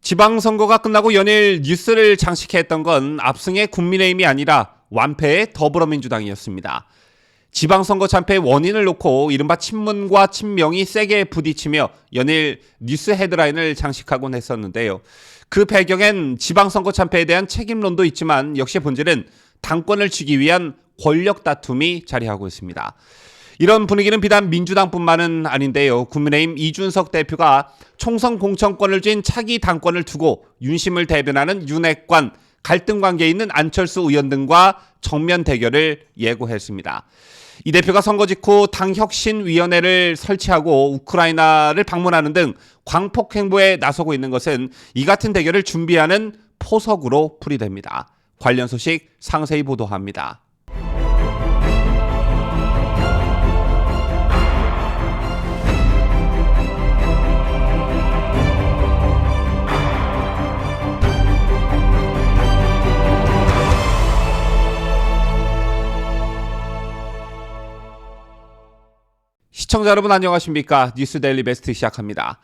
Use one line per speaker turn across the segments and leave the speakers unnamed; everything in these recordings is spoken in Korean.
지방선거가 끝나고 연일 뉴스를 장식했던 건 압승의 국민의힘이 아니라 완패의 더불어민주당이었습니다. 지방선거 참패의 원인을 놓고 이른바 친문과 친명이 세게 부딪히며 연일 뉴스 헤드라인을 장식하곤 했었는데요. 그 배경엔 지방선거 참패에 대한 책임론도 있지만 역시 본질은 당권을 쥐기 위한 권력 다툼이 자리하고 있습니다. 이런 분위기는 비단 민주당뿐만은 아닌데요. 국민의힘 이준석 대표가 총선 공천권을 쥔 차기 당권을 두고 윤심을 대변하는 윤핵관, 갈등 관계에 있는 안철수 의원 등과 정면 대결을 예고했습니다. 이 대표가 선거 직후 당혁신위원회를 설치하고 우크라이나를 방문하는 등 광폭 행보에 나서고 있는 것은 이 같은 대결을 준비하는 포석으로 풀이됩니다. 관련 소식 상세히 보도합니다. 시청자 여러분 안녕하십니까? 뉴스데일리 베스트 시작합니다.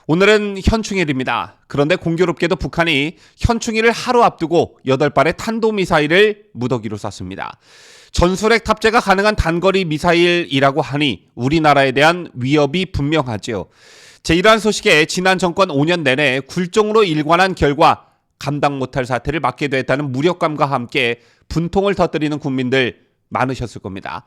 오늘은 현충일입니다. 그런데 공교롭게도 북한이 현충일을 하루 앞두고 8발의 탄도미사일을 무더기로 쐈습니다. 전술핵 탑재가 가능한 단거리 미사일이라고 하니 우리나라에 대한 위협이 분명하죠. 이러한 소식에 지난 정권 5년 내내 굴종으로 일관한 결과 감당 못할 사태를 맞게 됐다는 무력감과 함께 분통을 터뜨리는 국민들 많으셨을 겁니다.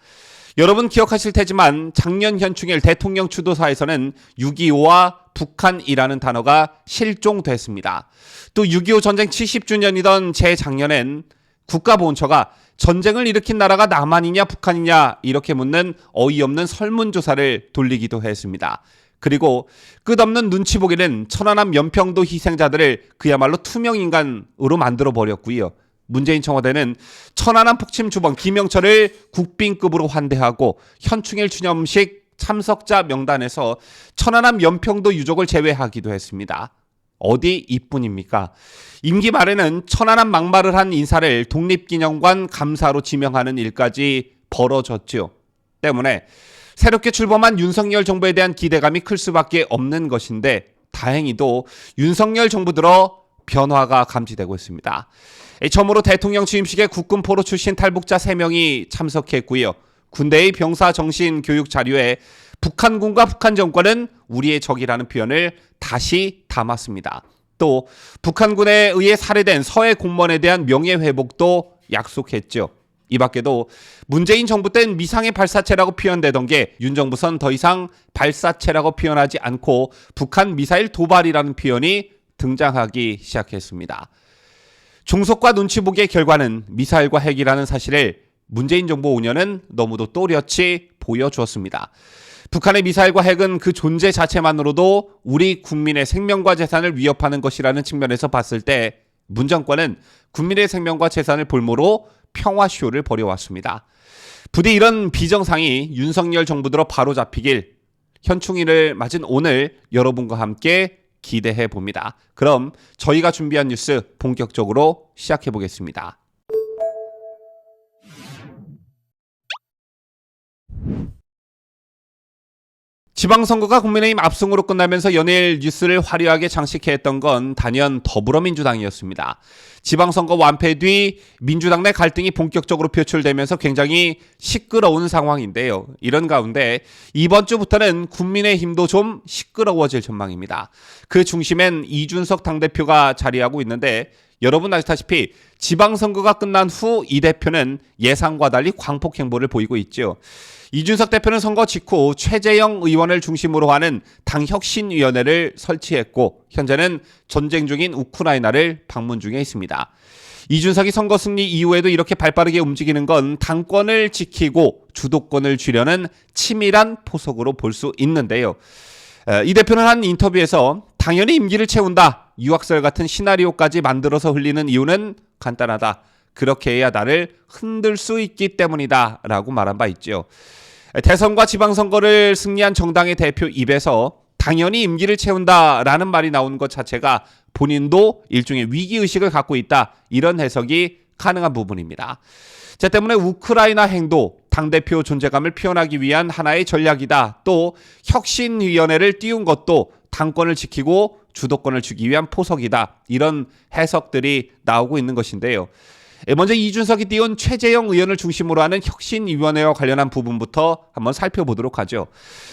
여러분 기억하실 테지만 작년 현충일 대통령 추도사에서는 6.25와 북한이라는 단어가 실종됐습니다. 또 6.25 전쟁 70주년이던 재작년엔 국가보훈처가 전쟁을 일으킨 나라가 남한이냐 북한이냐 이렇게 묻는 어이없는 설문조사를 돌리기도 했습니다. 그리고 끝없는 눈치 보기는 천안함 연평도 희생자들을 그야말로 투명인간으로 만들어버렸고요. 문재인 청와대는 천안함 폭침 주범 김영철을 국빈급으로 환대하고 현충일 추념식 참석자 명단에서 천안함 연평도 유족을 제외하기도 했습니다. 어디 이뿐입니까? 임기 말에는 천안함 막말을 한 인사를 독립기념관 감사로 지명하는 일까지 벌어졌죠. 때문에 새롭게 출범한 윤석열 정부에 대한 기대감이 클 수밖에 없는 것인데 다행히도 윤석열 정부 들어 변화가 감지되고 있습니다. 처음으로 대통령 취임식에 국군포로 출신 탈북자 3명이 참석했고요. 군대의 병사 정신 교육 자료에 북한군과 북한 정권은 우리의 적이라는 표현을 다시 담았습니다. 또 북한군에 의해 살해된 서해 공무원에 대한 명예회복도 약속했죠. 이 밖에도 문재인 정부 땐 미상의 발사체라고 표현되던 게 윤 정부선 더 이상 발사체라고 표현하지 않고 북한 미사일 도발이라는 표현이 등장하기 시작했습니다. 종속과 눈치 보기의 결과는 미사일과 핵이라는 사실을 문재인 정부 5년은 너무도 또렷이 보여주었습니다. 북한의 미사일과 핵은 그 존재 자체만으로도 우리 국민의 생명과 재산을 위협하는 것이라는 측면에서 봤을 때 문 정권은 국민의 생명과 재산을 볼모로 평화쇼를 벌여왔습니다. 부디 이런 비정상이 윤석열 정부 들어 바로 잡히길 현충일을 맞은 오늘 여러분과 함께 기대해 봅니다. 그럼 저희가 준비한 뉴스 본격적으로 시작해 보겠습니다. 지방선거가 국민의힘 압승으로 끝나면서 연일 뉴스를 화려하게 장식했던 건 단연 더불어민주당이었습니다. 지방선거 완패 뒤 민주당 내 갈등이 본격적으로 표출되면서 굉장히 시끄러운 상황인데요. 이런 가운데 이번 주부터는 국민의힘도 좀 시끄러워질 전망입니다. 그 중심엔 이준석 당대표가 자리하고 있는데 여러분 아시다시피 지방선거가 끝난 후 이 대표는 예상과 달리 광폭 행보를 보이고 있죠. 이준석 대표는 선거 직후 최재형 의원을 중심으로 하는 당혁신위원회를 설치했고 현재는 전쟁 중인 우크라이나를 방문 중에 있습니다. 이준석이 선거 승리 이후에도 이렇게 발빠르게 움직이는 건 당권을 지키고 주도권을 쥐려는 치밀한 포석으로 볼 수 있는데요. 이 대표는 한 인터뷰에서 당연히 임기를 채운다. 유학설 같은 시나리오까지 만들어서 흘리는 이유는 간단하다. 그렇게 해야 나를 흔들 수 있기 때문이다. 라고 말한 바 있죠. 대선과 지방선거를 승리한 정당의 대표 입에서 당연히 임기를 채운다라는 말이 나온 것 자체가 본인도 일종의 위기의식을 갖고 있다. 이런 해석이 가능한 부분입니다. 때문에 우크라이나 행도 당대표 존재감을 표현하기 위한 하나의 전략이다. 또 혁신위원회를 띄운 것도 당권을 지키고 주도권을 주기 위한 포석이다. 이런 해석들이 나오고 있는 것인데요. 먼저 이준석이 띄운 최재형 의원을 중심으로 하는 혁신위원회와 관련한 부분부터 한번 살펴보도록 하죠.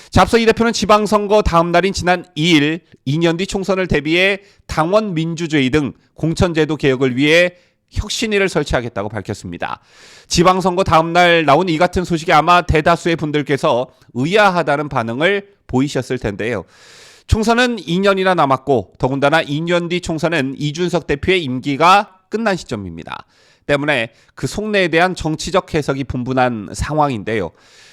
자, 앞서 이 대표는 지방선거 다음 날인 지난 2일 2년 뒤 총선을 대비해 당원 민주주의 등 공천제도 개혁을 위해 혁신위를 설치하겠다고 밝혔습니다. 지방선거 다음 날 나온 이 같은 소식에 아마 대다수의 분들께서 의아하다는 반응을 보이셨을 텐데요. 총선은 2년이나 남았고 더군다나 2년 뒤 총선은 이준석 대표의 임기가 끝난 시점입니다. 때문에 그 속내에 대한 정치적 해석이 분분한 상황인데요.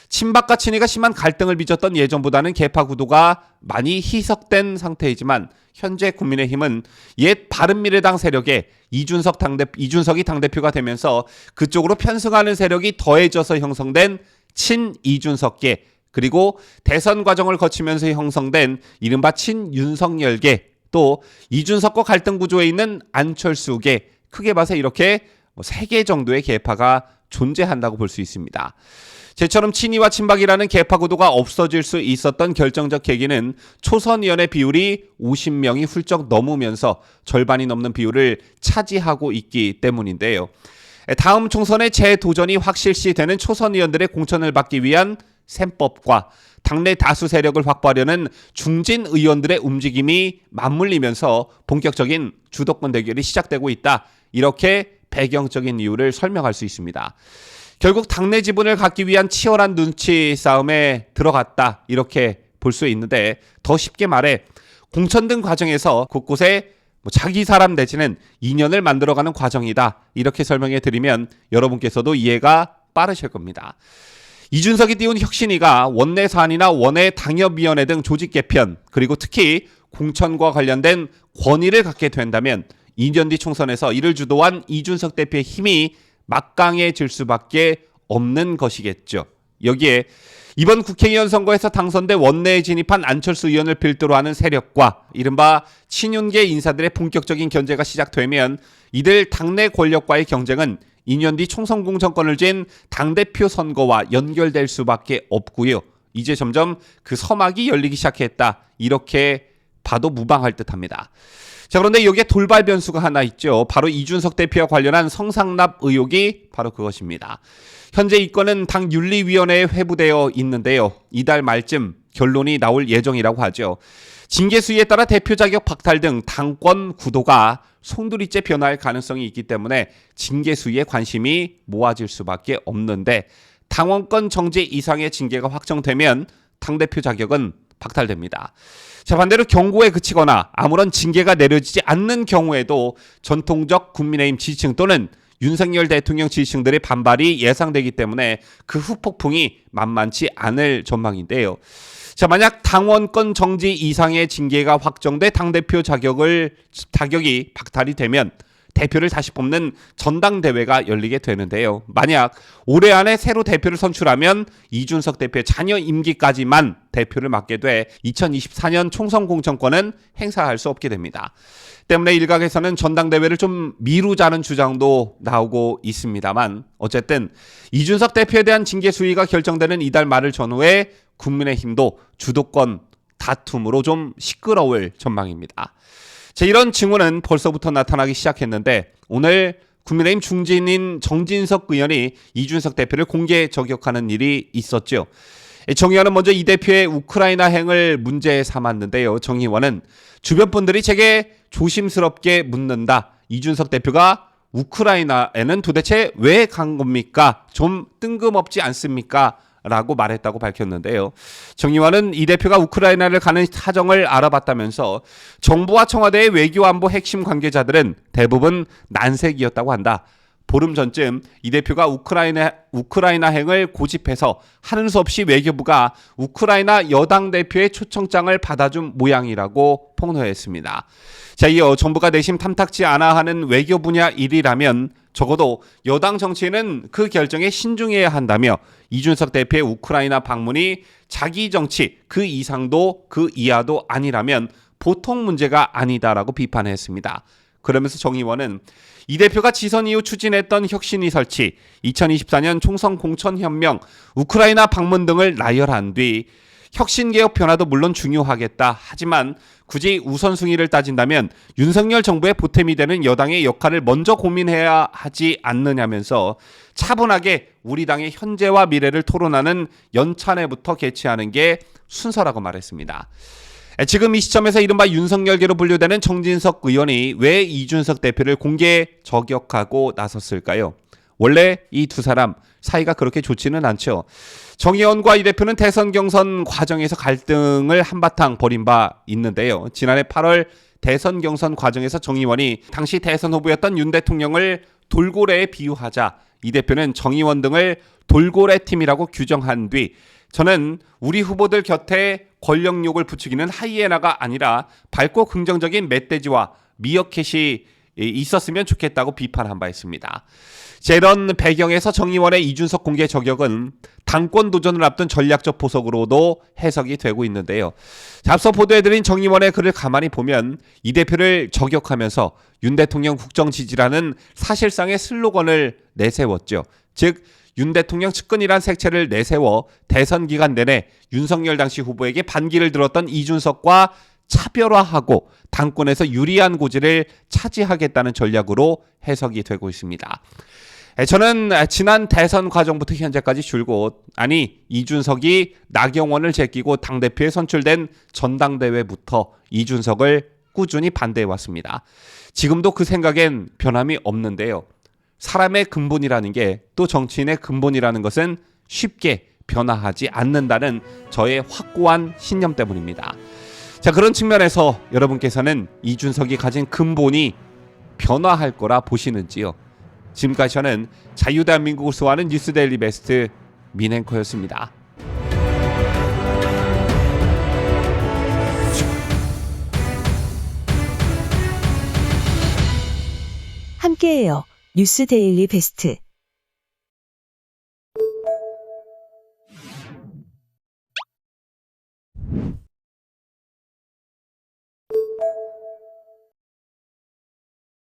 친박과 친이가 심한 갈등을 빚었던 예전보다는 계파 구도가 많이 희석된 상태이지만 현재 국민의힘은 옛 바른미래당 세력에 이준석이 당대표가 되면서 그쪽으로 편승하는 세력이 더해져서 형성된 친이준석계, 그리고 대선 과정을 거치면서 형성된 이른바 친윤석열계, 또 이준석과 갈등 구조에 있는 안철수계, 크게 봐서 이렇게 3개 정도의 계파가 존재한다고 볼 수 있습니다. 제처럼 친이와 친박이라는 계파 구도가 없어질 수 있었던 결정적 계기는 초선의원의 비율이 50명이 훌쩍 넘으면서 절반이 넘는 비율을 차지하고 있기 때문인데요. 다음 총선에 재도전이 확실시되는 초선의원들의 공천을 받기 위한 셈법과 당내 다수 세력을 확보하려는 중진 의원들의 움직임이 맞물리면서 본격적인 주도권 대결이 시작되고 있다. 이렇게 배경적인 이유를 설명할 수 있습니다. 결국 당내 지분을 갖기 위한 치열한 눈치 싸움에 들어갔다. 이렇게 볼 수 있는데 더 쉽게 말해 공천 등 과정에서 곳곳에 자기 사람 내지는 인연을 만들어가는 과정이다. 이렇게 설명해 드리면 여러분께서도 이해가 빠르실 겁니다. 이준석이 띄운 혁신위가 원내 사안이나 원내 당협위원회 등 조직 개편, 그리고 특히 공천과 관련된 권위를 갖게 된다면 2년 뒤 총선에서 이를 주도한 이준석 대표의 힘이 막강해질 수밖에 없는 것이겠죠. 여기에 이번 국회의원 선거에서 당선돼 원내에 진입한 안철수 의원을 필두로 하는 세력과 이른바 친윤계 인사들의 본격적인 견제가 시작되면 이들 당내 권력과의 경쟁은 2년 뒤 총선 공천권을 쥔 당대표 선거와 연결될 수밖에 없고요. 이제 점점 그 서막이 열리기 시작했다. 이렇게 봐도 무방할 듯합니다. 자, 그런데 여기에 돌발 변수가 하나 있죠. 바로 이준석 대표와 관련한 성상납 의혹이 바로 그것입니다. 현재 이 건은 당 윤리위원회에 회부되어 있는데요. 이달 말쯤 결론이 나올 예정이라고 하죠. 징계 수위에 따라 대표 자격 박탈 등 당권 구도가 송두리째 변화할 가능성이 있기 때문에 징계 수위에 관심이 모아질 수밖에 없는데 당원권 정지 이상의 징계가 확정되면 당대표 자격은 박탈됩니다. 자, 반대로 경고에 그치거나 아무런 징계가 내려지지 않는 경우에도 전통적 국민의힘 지지층 또는 윤석열 대통령 지지층들의 반발이 예상되기 때문에 그 후폭풍이 만만치 않을 전망인데요. 자, 만약 당원권 정지 이상의 징계가 확정돼 당대표 자격이 박탈이 되면 대표를 다시 뽑는 전당대회가 열리게 되는데요. 만약 올해 안에 새로 대표를 선출하면 이준석 대표의 자녀 임기까지만 대표를 맡게 돼 2024년 총선 공천권은 행사할 수 없게 됩니다. 때문에 일각에서는 전당대회를 좀 미루자는 주장도 나오고 있습니다만 어쨌든 이준석 대표에 대한 징계 수위가 결정되는 이달 말을 전후해 국민의힘도 주도권 다툼으로 좀 시끄러울 전망입니다. 자, 이런 징후는 벌써부터 나타나기 시작했는데 오늘 국민의힘 중진인 정진석 의원이 이준석 대표를 공개 저격하는 일이 있었죠. 정 의원은 먼저 이 대표의 우크라이나 행을 문제 삼았는데요. 정 의원은 주변 분들이 제게 조심스럽게 묻는다. 이준석 대표가 우크라이나에는 도대체 왜 간 겁니까? 좀 뜬금없지 않습니까? 라고 말했다고 밝혔는데요. 정 의원은 이 대표가 우크라이나를 가는 사정을 알아봤다면서 정부와 청와대의 외교안보 핵심 관계자들은 대부분 난색이었다고 한다. 보름 전쯤 이 대표가 우크라이나 행을 고집해서 하는 수 없이 외교부가 우크라이나 여당 대표의 초청장을 받아준 모양이라고 폭로했습니다. 자, 이어 정부가 내심 탐탁지 않아 하는 외교 분야 일이라면 적어도 여당 정치인은 그 결정에 신중해야 한다며 이준석 대표의 우크라이나 방문이 자기 정치 그 이상도 그 이하도 아니라면 보통 문제가 아니다라고 비판했습니다. 그러면서 정 의원은 이 대표가 지선 이후 추진했던 혁신위 설치, 2024년 총선 공천현명, 우크라이나 방문 등을 나열한 뒤 혁신개혁 변화도 물론 중요하겠다. 하지만 굳이 우선순위를 따진다면 윤석열 정부의 보탬이 되는 여당의 역할을 먼저 고민해야 하지 않느냐면서 차분하게 우리 당의 현재와 미래를 토론하는 연찬회부터 개최하는 게 순서라고 말했습니다. 지금 이 시점에서 이른바 윤석열계로 분류되는 정진석 의원이 왜 이준석 대표를 공개 저격하고 나섰을까요? 원래 이 두 사람 사이가 그렇게 좋지는 않죠. 정 의원과 이 대표는 대선 경선 과정에서 갈등을 한바탕 벌인 바 있는데요. 지난해 8월 대선 경선 과정에서 정 의원이 당시 대선 후보였던 윤 대통령을 돌고래에 비유하자 이 대표는 정 의원 등을 돌고래 팀이라고 규정한 뒤 저는 우리 후보들 곁에 권력욕을 부추기는 하이에나가 아니라 밝고 긍정적인 멧돼지와 미어캣이 있었으면 좋겠다고 비판한 바 있습니다. 이런 배경에서 정 의원의 이준석 공개 저격은 당권 도전을 앞둔 전략적 포석으로도 해석이 되고 있는데요. 앞서 보도해드린 정 의원의 글을 가만히 보면 이 대표를 저격하면서 윤 대통령 국정 지지라는 사실상의 슬로건을 내세웠죠. 즉 윤 대통령 측근이란 색채를 내세워 대선 기간 내내 윤석열 당시 후보에게 반기를 들었던 이준석과 차별화하고 당권에서 유리한 고지를 차지하겠다는 전략으로 해석이 되고 있습니다. 저는 지난 대선 과정부터 현재까지 줄곧 이준석이 나경원을 제끼고 당대표에 선출된 전당대회부터 이준석을 꾸준히 반대해왔습니다. 지금도 그 생각엔 변함이 없는데요. 사람의 근본이라는 게 또 정치인의 근본이라는 것은 쉽게 변화하지 않는다는 저의 확고한 신념 때문입니다. 자, 그런 측면에서 여러분께서는 이준석이 가진 근본이 변화할 거라 보시는지요? 지금까지 저는 자유대한민국을 수호하는 뉴스데일리 베스트 민앵커였습니다.
함께해요. 뉴스데일리 베스트.